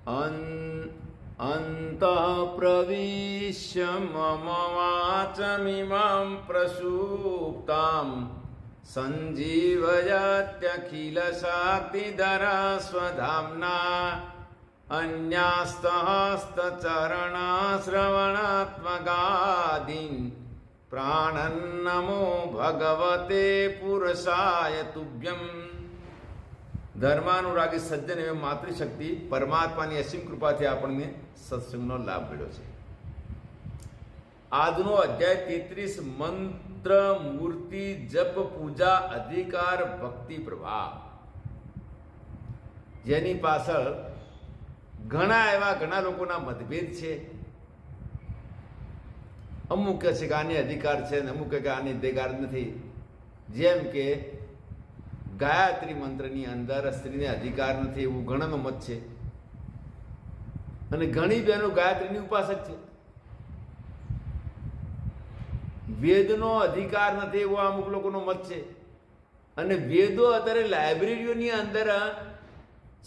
અંતઃ પ્રવિશ્ય મમ વાચમિમાં પ્રસુપ્તાં સંજીવયત્યખિલ શક્તિધરા સ્વધામ્ના અન્યાસ્તહસ્તચરણશ્રવણાત્મગાદીન પ્રાણન્નમો ભગવતે પુરુષાય તુભ્યમ. ધર્માનુરાગી સજ્જન એવી માતૃશક્તિ પરમાત્માની અસીમ કૃપાથી આપણને સત્સંગનો લાભ મળ્યો છે. આજનો અધ્યાય 33 મંત્ર મૂર્તિ જપ પૂજા અધિકાર ભક્તિ પ્રવાહ, જેની પાછળ ઘણા લોકોના મતભેદ છે. અમુક કહે છે કે આને અધિકાર છે ને અમુક કહે કે આને અધિકાર નથી. જેમ કે ગાયત્રી મંત્રની અંદર સ્ત્રીને અધિકાર નથી એવું ઘણાનો મત છે, અને ઘણી બહેનો ગાયત્રીની ઉપાસક છે. વેદનો અધિકાર નથી એવો અમુક લોકોનો મત છે, અને વેદો અત્યારે લાઇબ્રેરીઓની અંદર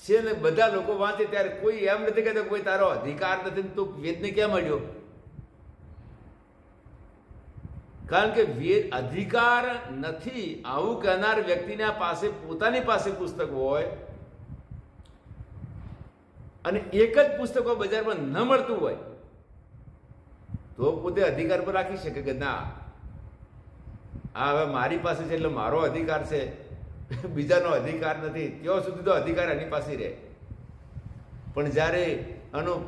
છે ને બધા લોકો વાંચે ત્યારે કોઈ એમ નથી કહેતા કોઈ તારો અધિકાર નથી તો વેદને ક્યાં મળ્યો? કારણ કે વેદ અધિકાર નથી આવું કહેનાર વ્યક્તિના પાસે પોતાની પાસે પુસ્તક હોય અને એક જ પુસ્તકો બજારમાં ન મળતું હોય તો પોતે અધિકાર પર રાખી શકે કે ના, આ હવે મારી પાસે છે એટલે મારો અધિકાર છે, બીજાનો અધિકાર નથી. ત્યાં સુધી તો અધિકાર એની પાસે રહે. પણ જ્યારે આનું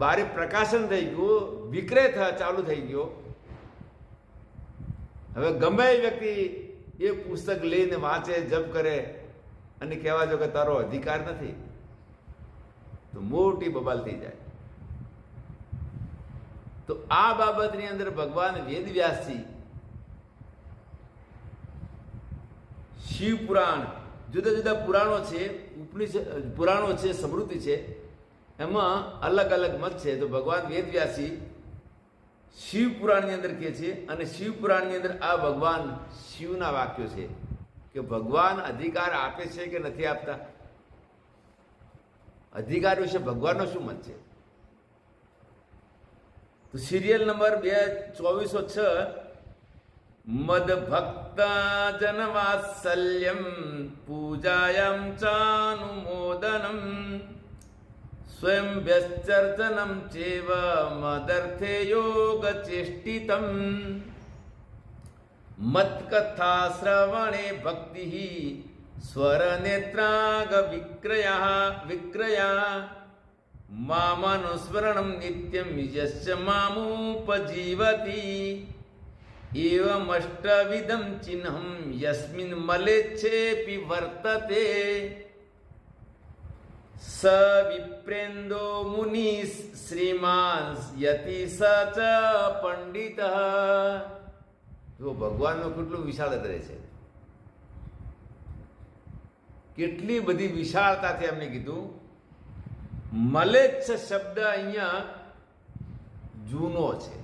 બારે પ્રકાશન થઈ ગયું, વિક્રય ચાલુ થઈ ગયો, હવે ગમે એ વ્યક્તિ એ પુસ્તક લઈને વાંચે, જપ કરે અને કહેવા જો કે તારો અધિકાર નથી, તો મોટી બબાલ થઈ જાય. તો આ બાબતની અંદર ભગવાન વેદવ્યાસજી શિવ પુરાણ, જુદા જુદા પુરાણો છે, ઉપનિષદ પુરાણો છે, સમૃદ્ધિ છે, એમાં અલગ અલગ મત છે. તો ભગવાન વેદવ્યાસજી શિવ પુરાણની અંદર કહે છે, અને શિવ પુરાણની અંદર આ ભગવાન શિવના વાક્યો છે કે ભગવાન અધિકાર આપે છે કે નથી આપતા. અધિકાર વિશે ભગવાનનો શું મત છે? તો સિરિયલ નંબર 2406 મદ ભક્ત જનવાત્સલ્યમ પૂજાયામ ચાનુમોદનમ સ્વયં વ્યશ્ચર્ચનમ ચેવ મદર્થે યોગ ચેષ્ટિતમ મત્કથા શ્રવણે ભક્તિ સ્વર નેત્રાગ વિક્રયા મામનુસ્મરણમ નિત્યમ યસ્ય મામુપજીવતી એવમષ્ટવિધમ ચિહ્નમ યસ્મિન મલેચ્છેપી વર્તતે સ વિપ્રેન્દો મુનિ શ્રીમાન યતિ સ ચ પંડિત. જો ભગવાનનું કેટલું વિશાળ હૃદય છે, કેટલી બધી વિશાળતાથી એમને કીધું. મલેચ્છ શબ્દ અહીંયા જૂનો છે,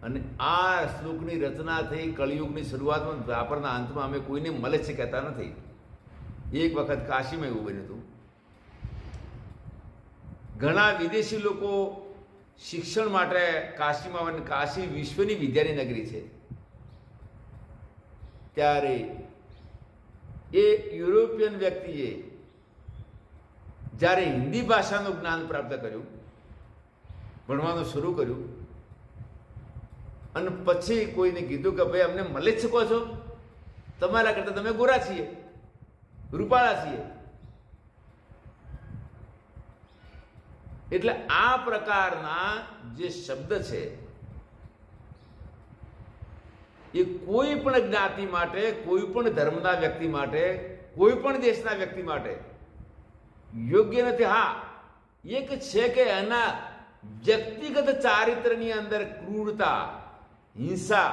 અને આ શ્લોકની રચના થઈ કળિયુગની શરૂઆતમાં, દ્વાપરના અંતમાં. અમે કોઈને મલેચ્છ કહેતા નથી. એક વખત કાશીમાં એવું બન્યું હતું. ઘણા વિદેશી લોકો શિક્ષણ માટે કાશીમાં, કાશી વિશ્વની વિદ્યાની નગરી છે, ત્યારે એ યુરોપિયન વ્યક્તિએ જ્યારે હિન્દી ભાષાનું જ્ઞાન પ્રાપ્ત કર્યું, ભણવાનું શરૂ કર્યું, અને પછી કોઈને કીધું કે ભાઈ અમને મલેચ્છ કહો છો, તમારા કરતા તમે ગોરા છીએ, રૂપાળા છીએ. એટલે આ પ્રકારના જે શબ્દ છે એ કોઈ પણ જ્ઞાતિ માટે, કોઈ પણ ધર્મના વ્યક્તિ માટે, કોઈ પણ દેશના વ્યક્તિ માટે યોગ્ય નથી. હા, એક છે કે એના વ્યક્તિગત ચારિત્રની અંદર ક્રૂરતા, હિંસા,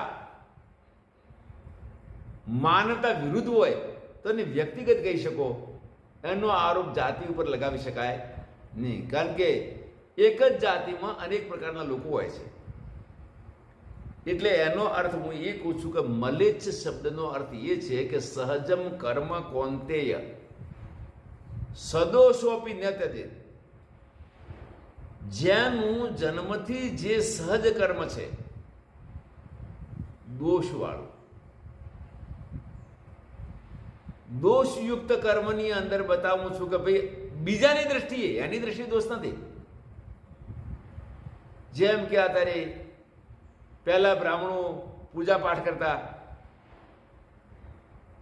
માનવતા વિરુદ્ધ હોય તો એને વ્યક્તિગત કહી શકો, એનો આરોપ જાતિ ઉપર લગાવી શકાય નહીં. કારણ કે એક જ જાતિમાં અનેક પ્રકારના લોકો હોય છે. એટલે એનો અર્થ હું એ કહું છું કે મલેચ્છ શબ્દનો અર્થ એ છે કે સહજમ કર્મ કૌંતેય, સદોષોપી ન ત્યજેત. જેનું જન્મથી જે સહજ કર્મ છે દોષવાળું, દોષયુક્ત કર્મની અંદર બતાવું છું કે ભાઈ બીજાની દ્રષ્ટિએ, એની દ્રષ્ટિએ દોષ નથી. જેમ કે અત્યારે પહેલા બ્રાહ્મણો પૂજા પાઠ કરતા,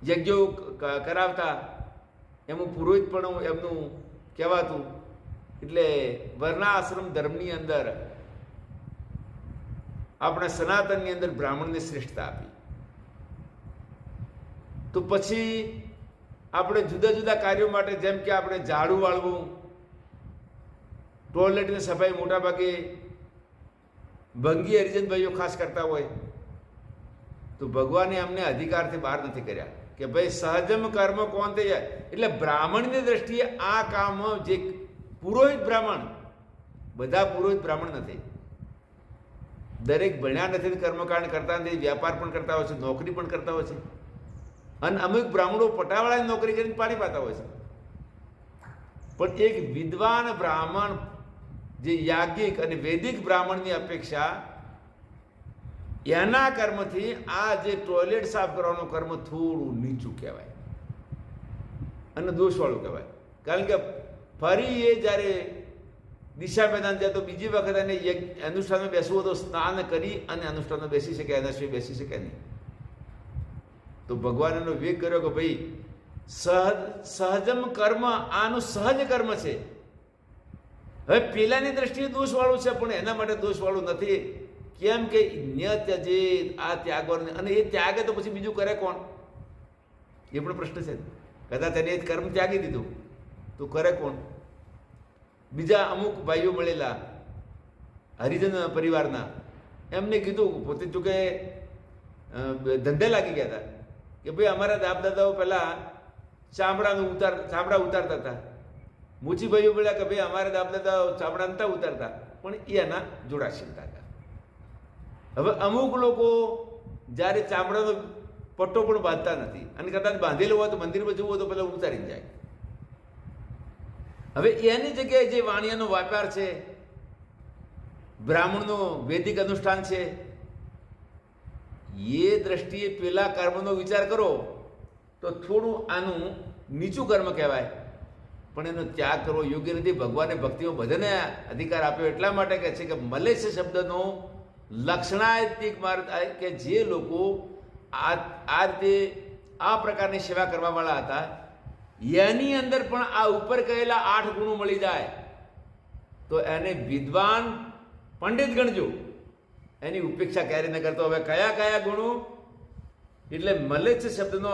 યજ્ઞો કરાવતા, એનું પુરોહિત પણ એમનું કહેવાતું. એટલે વર્ણાશ્રમ ધર્મની અંદર આપણે સનાતનની અંદર બ્રાહ્મણને શ્રેષ્ઠતા આપી. તો પછી આપણે જુદા જુદા કાર્યો માટે, જેમ કે આપણે ઝાડુ વાળવું, ટોયલેટની સફાઈ મોટા ભાગે ભંગી હરિજન ભાઈઓ ખાસ કરતા હોય, તો ભગવાને અમને અધિકારથી બહાર નથી કર્યા કે ભાઈ સહજમ કર્મ કોણ થઈ જાય. એટલે બ્રાહ્મણની દ્રષ્ટિએ આ કામ, જે પુરોહિત બ્રાહ્મણ, બધા પુરોહિત બ્રાહ્મણ નથી, દરેક ભણ્યા નથી, કર્મકાંડ કરતા નથી, વ્યાપાર પણ કરતા હોય છે, નોકરી પણ કરતા હોય છે, અને અમુક બ્રાહ્મણો પટાવાળાની નોકરી કરીને પાણી પાતા હોય છે. પણ એક વિદ્વાન બ્રાહ્મણ, જે યાજ્ઞિક અને વૈદિક બ્રાહ્મણની અપેક્ષા, એના કર્મથી આ જે ટોયલેટ સાફ કરવાનું કર્મ થોડું નીચું કહેવાય અને દોષવાળું કહેવાય. કારણ કે ફરી એ જ્યારે દિશા મેદાન જાય તો બીજી વખત એને અનુષ્ઠાનમાં બેસવું હોય તો સ્નાન કરી અને અનુષ્ઠાનમાં બેસી શકે, એના સિવાય બેસી શકે નહીં. તો ભગવાન એનો વિવેક કર્યો કે ભાઈ સહજમ કર્મ, આનું સહજ કર્મ છે. હવે પેલાની દ્રષ્ટિએ દોષવાળું છે, પણ એના માટે દોષવાળું નથી. કેમ કે ત્યજે, આ ત્યાગવાનું, અને એ ત્યાગે તો પછી બીજું કરે કોણ? એ પણ પ્રશ્ન છે. કદાચ એને એ કર્મ ત્યાગી દીધું તો કરે કોણ? બીજા અમુક ભાઈઓ મળેલા હરિજન પરિવારના, એમને કીધું, પોતે ચૂકે ધંધે લાગી ગયા હતા કે ભાઈ અમારા દાપ દાદાઓ પહેલા ચામડા ઉતારતા હતા. મૂચી ભાઈઓ બોલ્યા કે ભાઈ અમારા દાપ દાદાઓ ચામડા નતા ઉતારતા, પણ એ એના જોડાશીલતા હતા. હવે અમુક લોકો જ્યારે ચામડાનો પટ્ટો પણ બાંધતા નથી, અને કદાચ બાંધેલો હોય તો મંદિરમાં જવું હોય તો પેલા ઉતારી જાય. હવે એની જગ્યાએ જે વાણિયાનો વ્યાપાર છે, બ્રાહ્મણનો વૈદિક અનુષ્ઠાન છે, એ દ્રષ્ટિએ પેલા કર્મનો વિચાર કરો તો થોડું આનું નીચું કર્મ કહેવાય, પણ એનો ત્યાગ કરવો યોગ્ય નથી. ભગવાને ભક્તિમાં બધાને અધિકાર આપ્યો એટલા માટે કહે છે કે મલેચ્છ શબ્દનો લક્ષણાયતિક માર્ગ, કે જે લોકો આ રીતે આ પ્રકારની સેવા કરવાવાળા હતા, એની અંદર પણ આ ઉપર કહેલા 8 ગુણો મળી જાય તો એને વિદ્વાન પંડિત ગણજો. એની ઉપેક્ષા ક્યારે ન કરતો. હવે કયા કયા ગુણો? એટલે મલેચ્છ શબ્દનો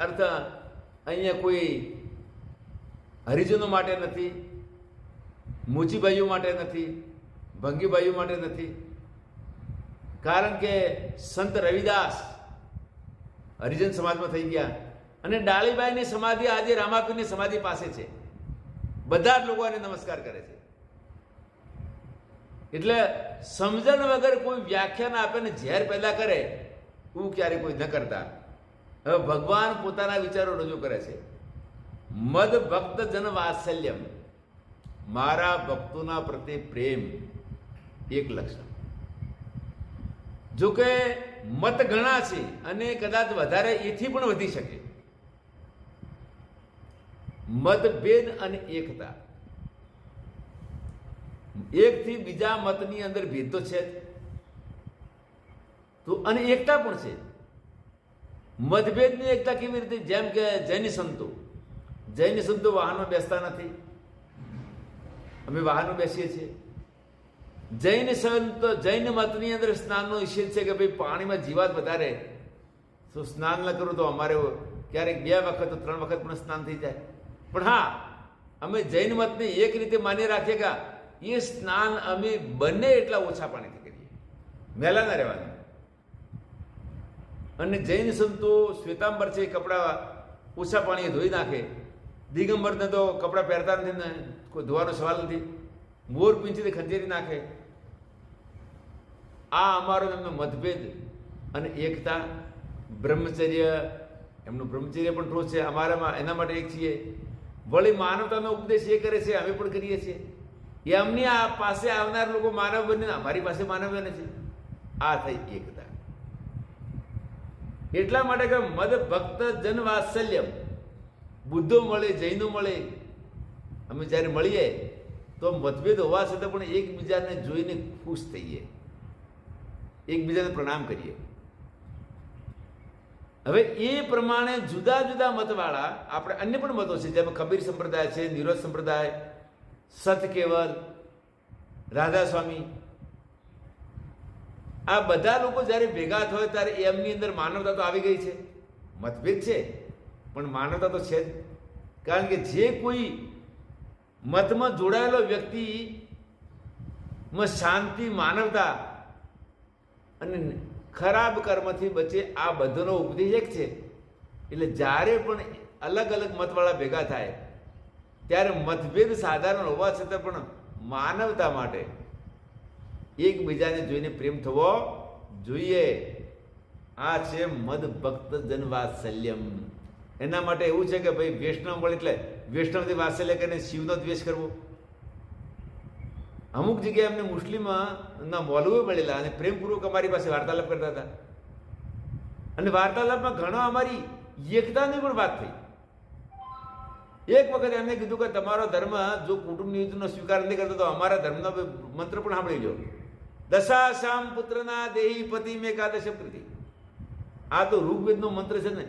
અર્થ અહીંયા કોઈ હરિજનો માટે નથી, મૂચીભાઈઓ માટે નથી, ભંગીભાઈઓ માટે નથી. કારણ કે સંત રવિદાસ હરિજન સમાજમાં થઈ ગયા, અને ડાળીબાઈની સમાધિ આજે રામાપીરની સમાધિ પાસે છે. બધા જ લોકો એને નમસ્કાર કરે છે. એટલે સમજણ વગર કોઈ વ્યાખ્યાન આપે ને ઝેર પેદા કરે, એવું ક્યારે કોઈ ન કરતા. હવે ભગવાન પોતાના વિચારો રજૂ કરે છે. મદ ભક્ત જન વાત્સલ્યમ, મારા ભક્તોના પ્રત્યે પ્રેમ એક લક્ષણ. જો કે મત ઘણા છે અને કદાચ વધારે એથી પણ વધી શકે. મતભેદ અને એકતા, એકથી બીજા મતની અંદર ભેદ તો છે તો, અને એકતા પણ છે. મતભેદની એકતા કેવી રીતે? જેમ કે જૈન સંતો વાહનમાં બેસતા નથી, અમે વાહનમાં બેસીએ છીએ. જૈન મતની અંદર સ્નાનનો નિષેધ છે કે ભાઈ પાણીમાં જીવાત વધારે, તો સ્નાન ન કરું તો અમારે ક્યારેક 2 વખત 3 વખત પણ સ્નાન થઈ જાય. પણ હા, અમે જૈન મતને એક રીતે માની રાખીએ કે એ સ્નાન અમે બંને એટલા ઓછા પાણીથી કરીએ, મેલા ના રહેવાના. અને જૈન સંતો શ્વેતાંબર છે, કપડાં ઓછા પાણીએ ધોઈ નાખે. દિગંબરને તો કપડાં પહેરતા નથી ને કોઈ ધોવાનો સવાલ નથી, મોર પીંછીથી ખંજેરી નાખે. આ અમારો એમનો મતભેદ અને એકતા. બ્રહ્મચર્ય, એમનું બ્રહ્મચર્ય પણ ઠોસ છે, અમારામાં એના માટે એક છીએ. વળી માનવતાનો ઉપદેશ એ કરે છે, અમે પણ કરીએ છીએ. એમની આ પાસે આવનાર લોકો માનવ બને, અમારી પાસે માનવ બને છે. આ થઈ એકતા. એટલા માટે કે મદ ભક્ત જન વાત્સલ્યમ. બુદ્ધો મળે, જૈનો મળે, અમે જ્યારે મળીએ તો મતભેદ હોવા છતાં પણ એકબીજાને જોઈને ખુશ થઈએ, એકબીજાને પ્રણામ કરીએ. હવે એ પ્રમાણે જુદા જુદા મતવાળા આપણે અન્ય પણ મતો છે, જેમાં કબીર સંપ્રદાય છે, નિરોધ સંપ્રદાય, સત કેવલ, રાધા સ્વામી, આ બધા લોકો જ્યારે ભેગા થયો ત્યારે એમની અંદર માનવતા તો આવી ગઈ છે. મતભેદ છે પણ માનવતા તો છે જ. કારણ કે જે કોઈ મતમાં જોડાયેલો વ્યક્તિમાં શાંતિ, માનવતા અને ખરાબ કર્મથી બચે, આ બધાનો ઉપદેશ એક છે. એટલે જ્યારે પણ અલગ અલગ મતવાળા ભેગા થાય ત્યારે મતભેદ સાધારણ હોવા છતાં પણ માનવતા માટે એકબીજાને જોઈને પ્રેમ થવો જોઈએ. આ છે મદ ભક્ત જન વાત્સલ્યમ. એના માટે એવું છે કે ભાઈ વૈષ્ણવ મળે એટલે વૈષ્ણવથી વાત્સલ્ય કરીને શિવનો દ્વેષ કરવો. અમુક જગ્યાએ અમને મુસ્લિમના મૌલવી મળેલા અને પ્રેમપૂર્વક અમારી પાસે વાર્તાલાપ કરતા હતા, અને વાર્તાલાપમાં ઘણો અમારી એકતાની પણ વાત થઈ. એક વખત એમને કીધું કે તમારો ધર્મ જો કુટુંબ નિયોજનનો સ્વીકાર નથી કરતો તો અમારા ધર્મનો મંત્ર પણ સાંભળી લો. દશાશામ પુત્રના દેહી પતિ મેં એકાદશ કૃતિ. આ તો ઋગ્વેદનો મંત્ર છે ને,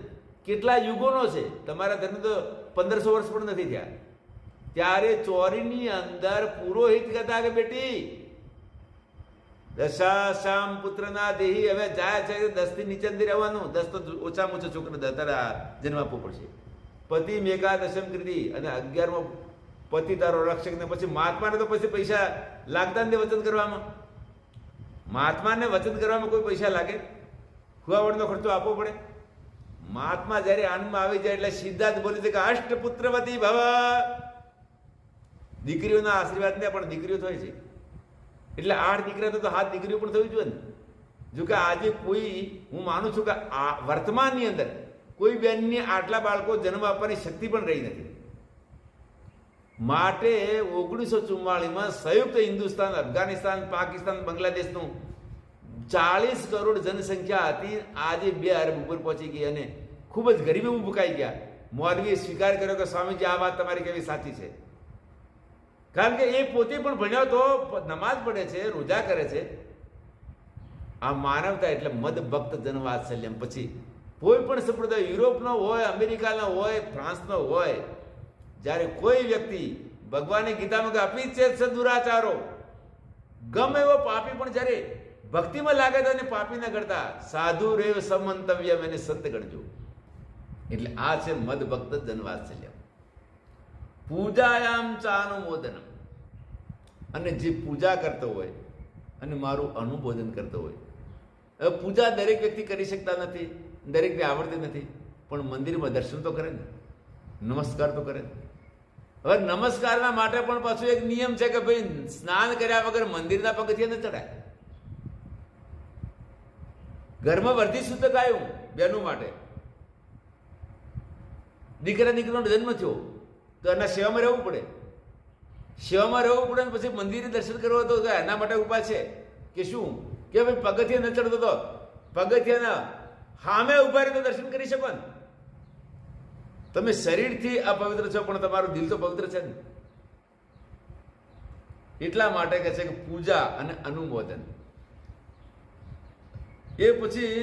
કેટલા યુગોનો છે. તમારા ધર્મ તો 1500 વર્ષ પણ નથી થયા. ત્યારે ચોરીની અંદર પુરોહિત કહેતા કે બેટી દશાશામ પુત્રના દેહી, હવે જાય છે 10 થી નીચે નથી રહેવાનું, 10 તો ઓછામાં ઓછો છોકરાને જન્મ આપવો પડશે. પતિ મેઘાદશમ કૃતિ, અને 11મો પતિ તારો રક્ષક. ને પછી મહાત્માને તો પછી પૈસા લાગતા નથી વચન કરવામાં. મહાત્માને વચન કરવામાં કોઈ પૈસા લાગે? ખુવાવડનો ખર્ચો આપવો પડે. મહાત્મા જયારે આનંદમાં આવી જાય એટલે સીધા જ બોલી દે કે અષ્ટપુત્રવતી ભવ. દીકરીઓના આશીર્વાદને પણ દીકરીઓ થાય છે, એટલે 8 દીકરા તો 7 દીકરીઓ પણ થવી જોઈએ ને. જો કે આજે કોઈ, હું માનું છું કે આ વર્તમાનની અંદર કોઈ બેનને આટલા બાળકો જન્મ આપવાની શક્તિ પણ રહી નથી. માટે 1944માં સંયુક્ત હિન્દુસ્તાન, અફઘાનિસ્તાન, પાકિસ્તાન, બાંગ્લાદેશનું 40 કરોડ જનસંખ્યા હતી, આજે 2 અરબ ઉપર પહોંચી ગઈ અને ખૂબ જ ગરીબી ભૂકાઈ ગયા. મૌલવીએ સ્વીકાર કર્યો કે સ્વામીજી આ વાત તમારી કેવી સાચી છે. કારણ કે એ પોતે પણ ભણ્યો તો નમાઝ પડે છે, રોજા કરે છે. આ માનવતા એટલે મદ ભક્ત જન વાત્સલ્યમ. પછી કોઈ પણ સંપ્રદાય, યુરોપનો હોય, અમેરિકાનો હોય, ફ્રાન્સનો હોય, જ્યારે કોઈ વ્યક્તિ ભગવાને ગીતામાં કે અપી છે સદુરાચારો, ગમે એવો પાપી પણ જ્યારે ભક્તિમાં લાગે તો એને પાપી ના કરતા સાધુ રેવ સમંતવ્યમ, એને સંત ગણજો. એટલે આ છે મદ ભક્ત જન વાત્સલ્યમ. પૂજાયામ ચાનુમોદનમ. અને જે પૂજા કરતો હોય અને મારું અનુમોદન કરતો હોય. હવે પૂજા દરેક વ્યક્તિ કરી શકતા નથી, દરેકને આવડતી નથી, પણ મંદિરમાં દર્શન તો કરે ને, નમસ્કાર તો કરે. હવે નમસ્કારના માટે પણ પાછું એક નિયમ છે કે ભાઈ સ્નાન કર્યા વગર મંદિરના પગથિયે ન ચડાય. ઘરમાં વર્ધી શુદ્ધ ગાયું બહેનો માટે. દીકરા દીકરીનો જન્મ થયો તો એના સેવામાં રહેવું પડે. સેવામાં રહેવું પડે ને પછી મંદિરે દર્શન કરવા તો એના માટે ઉપાય છે કે શું કે ભાઈ પગથિયે ન ચડતો તો પગથિયાના સામે ઉભા રહી તો દર્શન કરી શકો ને. તમે શરીરથી અપવિત્ર છો પણ તમારું દિલ તો પવિત્ર છે ને. એટલા માટે કહે છે કે પૂજા અને અનુમોદન. એ પછી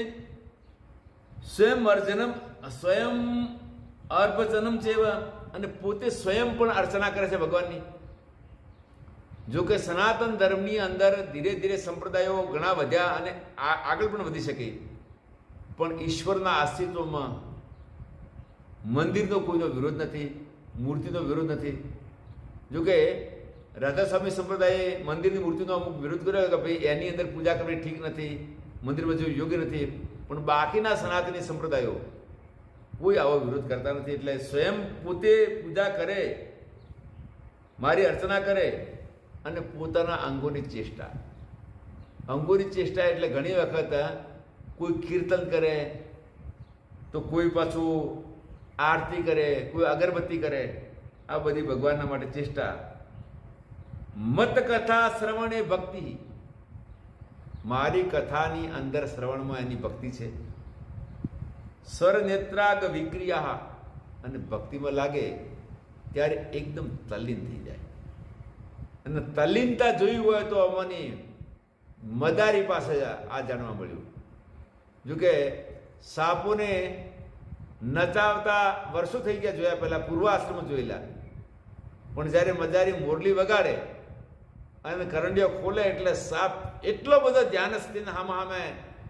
સ્વયં અર્ચનમ, સ્વયં અર્પચનમ છે, અને પોતે સ્વયં પણ અર્ચના કરે છે ભગવાનની. જો કે સનાતન ધર્મની અંદર ધીરે ધીરે સંપ્રદાયો ઘણા વધ્યા અને આગળ પણ વધી શકે, પણ ઈશ્વરના અસ્તિત્વમાં મંદિરનો કોઈનો વિરોધ નથી, મૂર્તિનો વિરોધ નથી. જોકે રાધાસ્વામી સંપ્રદાયે મંદિરની મૂર્તિનો અમુક વિરોધ કર્યો કે ભાઈ એની અંદર પૂજા કરવી ઠીક નથી, મંદિરમાં જેવું યોગ્ય નથી, પણ બાકીના સનાતની સંપ્રદાયો કોઈ આવો વિરોધ કરતા નથી. એટલે સ્વયં પોતે પૂજા કરે, મારી અર્ચના કરે, અને પોતાના અંગોની ચેષ્ટા. અંગોની ચેષ્ટા એટલે ઘણી વખત કોઈ કીર્તન કરે તો કોઈ પાછું આરતી કરે, કોઈ અગરબત્તી કરે. આ બધી ભગવાનના માટે ચેષ્ટા. મત કથા શ્રવણે ભક્તિ, મારી કથાની અંદર શ્રવણમાં એની ભક્તિ છે. સ્વર નેત્રાગ વિક્રિયા, અને ભક્તિમાં લાગે ત્યારે એકદમ તલ્લીન થઈ જાય. અને તલ્લીનતા જોઈ હોય તો અમને મદારી પાસે આ જાણવા મળ્યું. જોકે સાપોને નચાવતા વર્ષો થઈ ગયા જોયા, પહેલા પૂર્વાશ્રમ જોયેલા, પણ જ્યારે મદારી મોરલી વગાડે અને કરંડિયો ખોલે એટલે સાપ એટલો બધો ધ્યાન સ્થિતિને સામે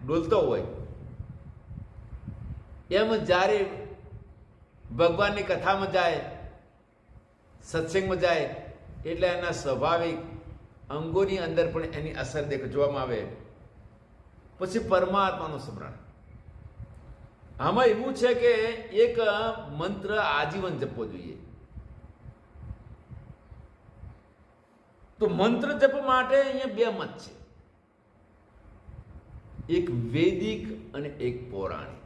ડોલતો હોય. એમ જ્યારે ભગવાનની કથામાં જાય, સત્સંગમાં જાય, એટલે એના સ્વાભાવિક અંગોની અંદર પણ એની અસર જોવામાં આવે. પછી પરમાત્માનું સ્મરણ. આમાં એવું છે કે એક મંત્ર આજીવન જપવો જોઈએ. તો મંત્ર જપ માટે અહીંયા બે મત છે, એક વૈદિક અને એક પૌરાણિક.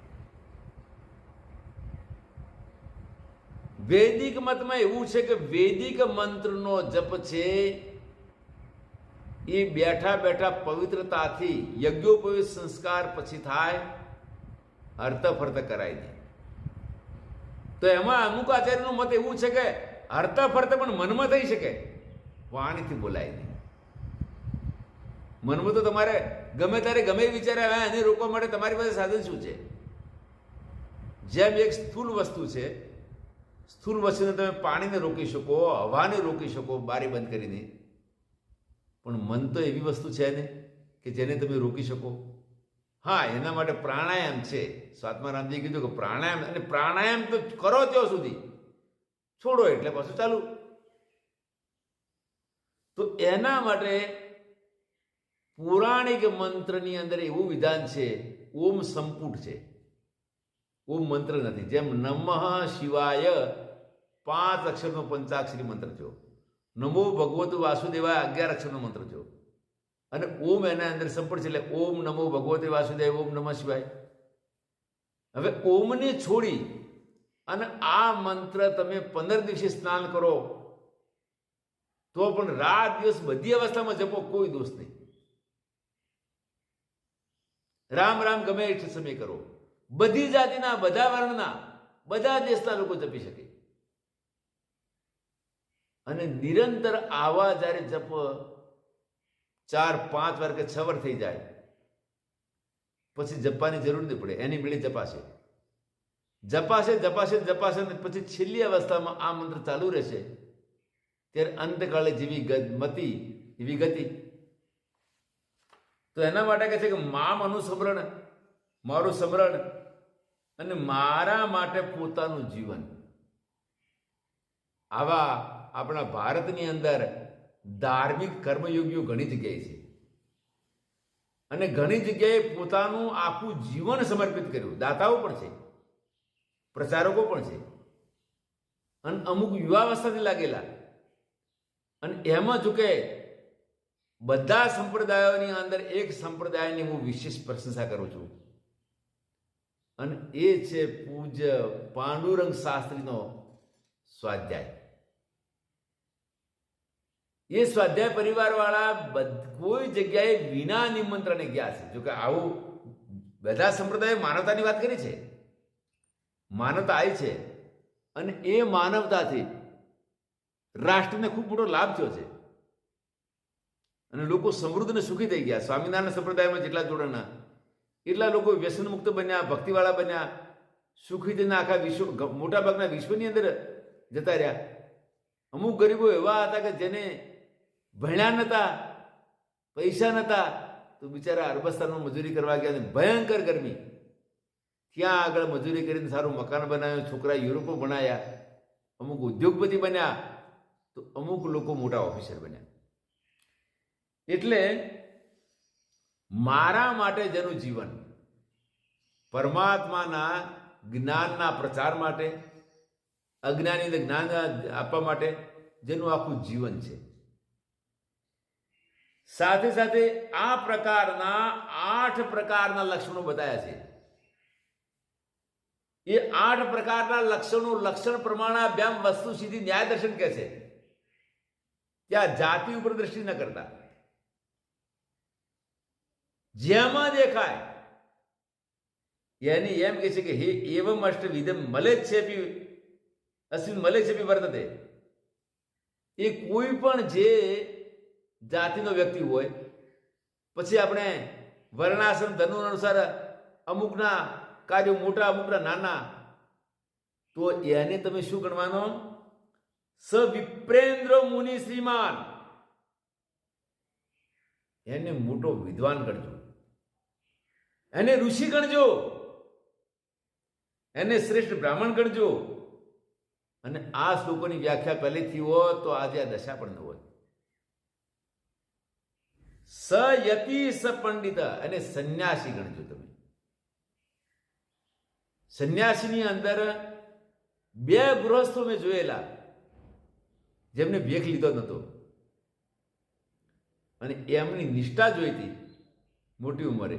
વૈદિક મતમાં એવું છે કે વૈદિક મંત્રનો જપ છે એ બેઠા બેઠા પવિત્રતાથી યજ્ઞોપવિત સંસ્કાર પછી થાય, અર્થ ફર્ત કરાય દે. તો એમાં અમુક આચાર્યનું મત એવું છે કે અર્થ ફર્ત પણ મનમાં થઈ શકે, વાણીથી બોલાય નહીં. મનમાં તો તમારે ગમે ત્યારે ગમે વિચારે આવે, એને રોકવા માટે તમારી પાસે સાધન શું છે? જેમ એક સ્થૂળ વસ્તુ છે, સ્થૂળ વસ્તુને તમે પાણીને રોકી શકો, હવાને રોકી શકો બારી બંધ કરીને, પણ મન તો એવી વસ્તુ છે ને કે જેને તમે રોકી શકો. હા, એના માટે પ્રાણાયામ છે. સ્વાત્મારામજીએ કીધું કે પ્રાણાયામ, અને પ્રાણાયામ તો કરો ત્યાં સુધી, છોડો એટલે પાછું ચાલુ. તો એના માટે પૌરાણિક મંત્રની અંદર એવું વિધાન છે, ઓમ સંપુટ છે, ઓમ મંત્ર નથી. જેમ નમઃ શિવાય 5 અક્ષરનો પંચાક્ષરી મંત્ર થયો, નમો ભગવતુ વાસુદેવાય 11 અક્ષરનો મંત્ર થયો, અને ઓમ એના અંદર સંપૂર્ણ છે. એટલે ઓમ નમો ભગવતે વાસુદેવ, ઓમ નમઃ શિવાય. હવે ઓમને છોડી અને આ મંત્ર તમે 15 દિવસે સ્નાન કરો તો પણ રાત દિવસ બધી અવસ્થામાં જપો, કોઈ દોષ નહીં. રામ રામ ગમે એટલો સમય કરો, બધી જાતિના, બધા વર્ણના, બધા દેશના લોકો જપી શકે. અને નિરંતર આવા જ્યારે જપ 4, 5 વાર કે 6 વાર થઈ જાય પછી જપવાની જરૂર નહીં પડે, એની મેળે જપાશે, જપાશે, જપાશે, જપાશે, અને પછી છેલ્લી અવસ્થામાં આ મંત્ર ચાલુ રહેશે. ત્યારે અંતકાળે જેવી મતિ એવી ગતિ. તો એના માટે કહે છે કે મામ અનુસ્મરણ, મારું સ્મરણ, અને મારા માટે પોતાનું જીવન. આવા આપણા ભારતની અંદર ધાર્મિક કર્મયોગીઓ ઘણી જગ્યાએ છે, અને ઘણી જગ્યાએ પોતાનું આખું જીવન સમર્પિત કર્યું. દાતાઓ પણ છે, પ્રચારકો પણ છે, અને અમુક યુવાવસ્થાથી લાગેલા. અને એમાં જો કે બધા સંપ્રદાયોની અંદર એક સંપ્રદાયની હું વિશેષ પ્રશંસા કરું છું, અને એ છે પૂજ્ય પાંડુરંગ શાસ્ત્રીનો સ્વાધ્યાય. એ સ્વાધ્યાય પરિવારવાળા કોઈ જગ્યાએ વિના નિમંત્રણે ગયા છે. જોકે આવું બધા સંપ્રદાયો માનવતાની વાત કરી છે, માનવતા આવી છે, અને એ માનવતાથી રાષ્ટ્રને ખૂબ મોટો લાભ થયો છે, અને લોકો સમૃદ્ધ અને સુખી થઈ ગયા. સ્વામિનારાયણ સંપ્રદાયમાં જેટલા જોડાણા એટલા લોકો વ્યસન મુક્ત બન્યા, ભક્તિવાળા બન્યા, સુખી થઈને આખા વિશ્વ, મોટાભાગના વિશ્વની અંદર જતા રહ્યા. અમુક ગરીબો એવા હતા કે જેને ભણ્યા નહોતા, પૈસા નહોતા, તો બિચારા અરબસ્તાનમાં મજૂરી કરવા ગયા, અને ભયંકર ગરમી, ત્યાં આગળ મજૂરી કરીને સારું મકાન બનાવ્યું, છોકરા યુરોપો ભણાયા, અમુક ઉદ્યોગપતિ બન્યા, તો અમુક લોકો મોટા ઓફિસર બન્યા. એટલે મારા માટે જેનું જીવન, પરમાત્માના જ્ઞાનના પ્રચાર માટે, અજ્ઞાનીને જ્ઞાન આપવા માટે જેનું આખું જીવન છે, સાથે સાથે આ પ્રકારના 8 પ્રકારના લક્ષણો બતાવ્યા છે. એ 8 પ્રકારના લક્ષણો લક્ષણ પ્રમાણાભ્યામ વસ્તુ સીધી ન્યાય દર્શન કહે છે. ત્યાં જાતિ ઉપર દ્રષ્ટિ ન કરતા, જેમાં દેખાય એની એમ કહે છે કે હે એવમ અષ્ટવિધમ મલેચ્છેપી અસ્મિન મલેચ્છેપી વર્તતે. એ કોઈ પણ જે જાતિનો વ્યક્તિ હોય, પછી આપણે વર્ણાશ્રમ ધનુ અનુસાર અમુકના કાર્યો મોટા અમુકના નાના, તો એને તમે શું ગણવાનો? સ વિપ્રેન્દ્ર મુનિ શ્રીમાન, એને મોટો વિદ્વાન ગણજો, એને ઋષિ ગણજો, એને શ્રેષ્ઠ બ્રાહ્મણ ગણજો. અને આ શ્લોકોની વ્યાખ્યા પહેલેથી હોય તો આજે આ દશા પણ ન હોય. સ યતિ સ પંડિત, અને સંન્યાસી ગણજો તમે. સંન્યાસીની અંદર 2 ગૃહસ્થો મેં જોયેલા જેમને ભેખ લીધો નતો, અને એમની નિષ્ઠા જોઈ હતી. મોટી ઉંમરે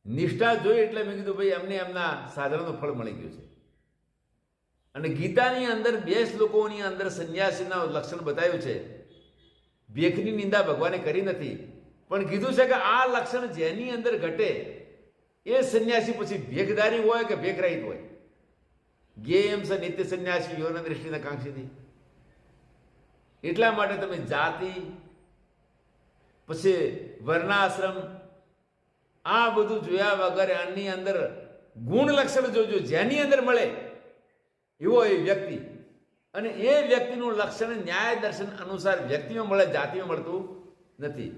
નિષ્ઠા જોઈ એટલે મેં કીધું ભાઈ એમને એમના સાધનનું ફળ મળી ગયું છે. અને ગીતાની અંદર 2 શ્લોકોની અંદર સંન્યાસીના લક્ષણ બતાવ્યું છે. ભેખની નિંદા ભગવાને કરી નથી, પણ કીધું છે કે આ લક્ષણ જેની અંદર ઘટે એ સંન્યાસી પછી ભેખધારી હોય કે ભેખરહિત હોય. જ્ઞેયમ સ નિત્ય સંન્યાસી યોન દૃષ્ટિના કાંક્ષીથી. એટલા માટે તમે જાતિ પછી વર્ણાશ્રમ આ બધું જોયા વગર આની અંદર ગુણ લક્ષણ જોજો, જેની અંદર મળે એવો એ વ્યક્તિ. અને એ વ્યક્તિનું લક્ષણ ન્યાય દર્શન અનુસાર વ્યક્તિમાં મળે, જાતિમાં મળતું નથી.